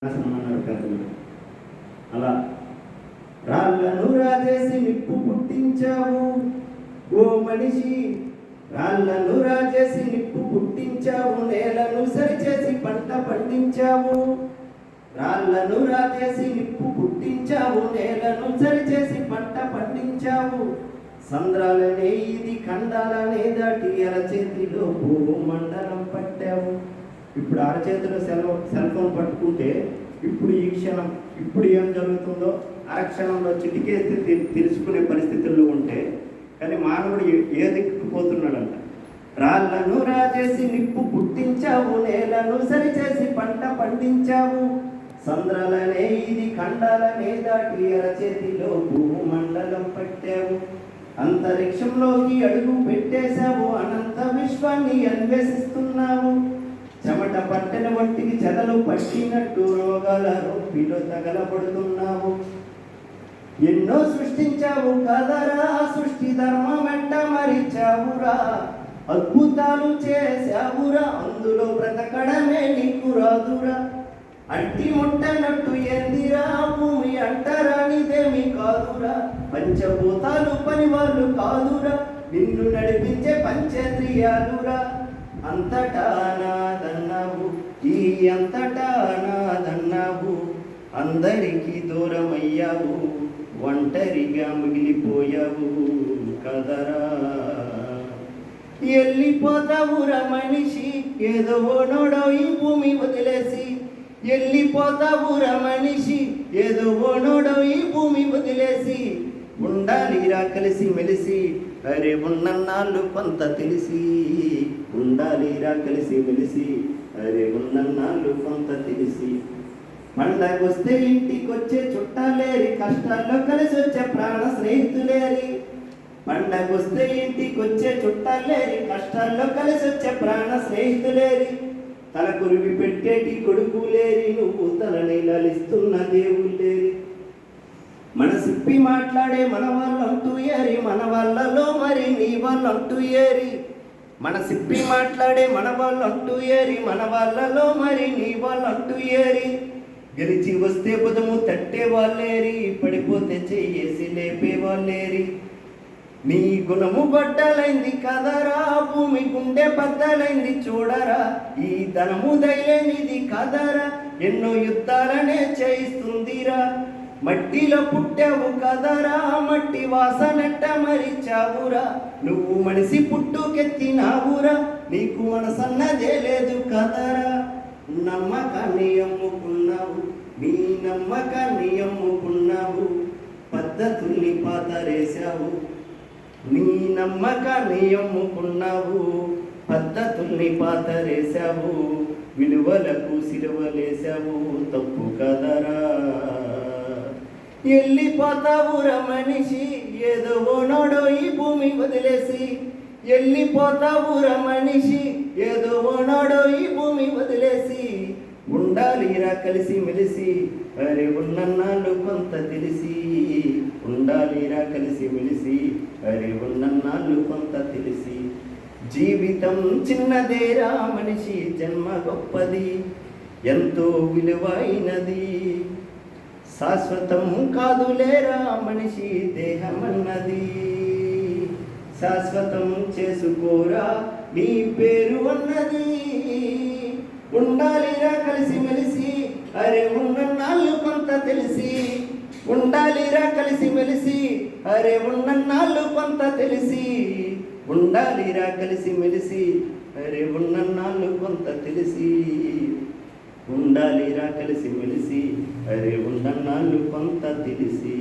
అన్నాడు పెద్దలు. అలా రాళ్ళను రాజేసి నిప్పు పుట్టించావు ఓ మనిషి, రాళ్ళను రాజేసి నిప్పు పుట్టించావు, నేలను సరిచేసి పంట పండించావు. రాళ్ళను రాజేసి నిప్పు పుట్టించావు, నేలను సరిచేసి పంట పండించావు. సంద్రాలనే ఇది ఖండాలనే దాటి అరచేతిలో భూమండలం పట్టావు. ఇప్పుడు అరచేతిలో సెల్ ఫోన్ పట్టుకుంటే ఇప్పుడు ఈ క్షణం ఇప్పుడు ఏం జరుగుతుందో అరక్షణంలో చిటికేస్తే తెలుసుకునే పరిస్థితుల్లో ఉంటే, కానీ మానవుడు ఏ దిక్కుపోతున్నాడంట. రాళ్ళను రాజేసి నిప్పు పుట్టించావు, నేలను సరిచేసి పంట పండించావు. సంద్రాలనే ఇది ఖండాలనే దాటి అరచేతిలో భూమండలం పట్టావు. అంతరిక్షంలోకి అడుగు పెట్టేశావు, అనంత విశ్వాన్ని అన్వేషిస్తున్నావు. చెమట పట్టెన వంటికి చెదలు పట్టినట్టు రోగాల రొప్పిలో తగలబడుతున్నావు. ఎన్నో సృష్టించావు కదరా, సృష్టి ధర్మమెట్ట మరిచావురా. అద్భుతాలు చేశావురా, అందులో బ్రతకడమే నీకు రాదురా. అంటి ముట్టనట్టు ఎందిరా, భూమి అంటరానిదేమి కాదురా. పంచభూతాలు పని వాళ్ళు కాదురా, నిన్ను నడిపించే పంచేంద్రియాలురా. అంతటా నాదన్నావు, ఈ అంతటా నాదన్నావు. అందరికీ దూరమయ్యావు, ఒంటరిగా మిగిలిపోయావు కదరా. వెళ్ళిపోతావురా మనిషి, ఏదో ఓనోడో ఈ భూమి వదిలేసి. వెళ్ళిపోతావురా మనిషి, ఏదో ఓనోడో ఈ భూమి వదిలేసి. ఉండాలిరా కలిసి మెలిసి, అరే ఉన్నన్నాళ్ళు కొంత తెలిసి. ఉండాలిరా కలిసి మెలిసి, అరే ఉన్నన్నాళ్ళు కొంత తెలిసి. పండగొస్తే ఇంటికొచ్చే చుట్టాలేరి, కష్టాల్లో కలిసి వచ్చే ప్రాణ స్నేహితులేరి. పండగొస్తే ఇంటికొచ్చే చుట్టాలేరి, కష్టాల్లో కలిసి వచ్చే ప్రాణ స్నేహితులేరి. తల కురివి పెట్టేటి కొడుకులేరి, నువ్వు తలని లలిస్తున్న దేవుళ్ళేరి. మనసిప్పి మాట్లాడే మన వాళ్ళంటూ ఏరి, మన వాళ్ళలో మరి నీ వాళ్ళంటూ ఏరి. మనసిప్పి మాట్లాడే మన వాళ్ళంటూ ఏరి, మన వాళ్ళలో మరి నీ వాళ్ళంటూ ఏరి. గెలిచి వస్తే బుధము తట్టే వాళ్ళేరి, పడిపోతే చెయ్యేసి లేపే వాళ్ళేరి. నీ గుణము గొడ్డలైంది కదరా, భూమి గుండె బద్దలైంది చూడరా. ఈ ధనము దయలేనిది కదరా, ఎన్నో యుద్ధాలనే చేయిస్తుందిరా. మట్టిలో పుట్టావు కదరా, మట్టి వాసనట్ట మరిచావురా. నువ్వు మనిషి పుట్టుకెత్తినావురా, నీకు మనసన్నదే లేదు కదరా. నమ్మకాన్ని అమ్ముకున్నావు, నీ నమ్మకాన్ని అమ్ముకున్నావు. పద్ధతుల్ని పాతరేశావు, నీ నమ్మకాన్ని అమ్ముకున్నావు. పద్ధతుల్ని పాతరేశావు, విలువలకు సిలువలేశావు. తప్పు కదరా. వెళ్ళిపోతావురా మనిషి, ఏదో ఓనోడో ఈ భూమి వదిలేసి. వెళ్ళిపోతావురా మనిషి, ఏదో ఓనాడో ఈ భూమి వదిలేసి. ఉండాలిరా కలిసి మెలిసి, అరే ఉన్నన్నాళ్ళు కొంత తెలిసి. ఉండాలిరా కలిసి మెలిసి, అరే ఉన్నన్నాళ్ళు కొంత తెలిసి. జీవితం చిన్నదేరా మనిషి, జన్మ గొప్పది, ఎంతో విలువైనది. శాశ్వతం కాదులేరా మనిషి దేహమన్నది. శాశ్వతం చేసుకోరా నీ పేరు అన్నది. ఉండాలిరా కలిసి మెలిసి, అరే ఉన్నన్నాళ్ళు కొంత తెలిసి. ఉండాలిరా కలిసి మెలిసి, అరే ఉన్నన్నాళ్ళు కొంత తెలిసి. ఉండాలిరా కలిసి మెలిసి, అరే ఉన్నన్నాళ్ళు కొంత తెలిసి. ఉండాలిరా కలిసి మెలిసి, అరే ఉన్నన్నాళ్ళు కొంత తెలిసి.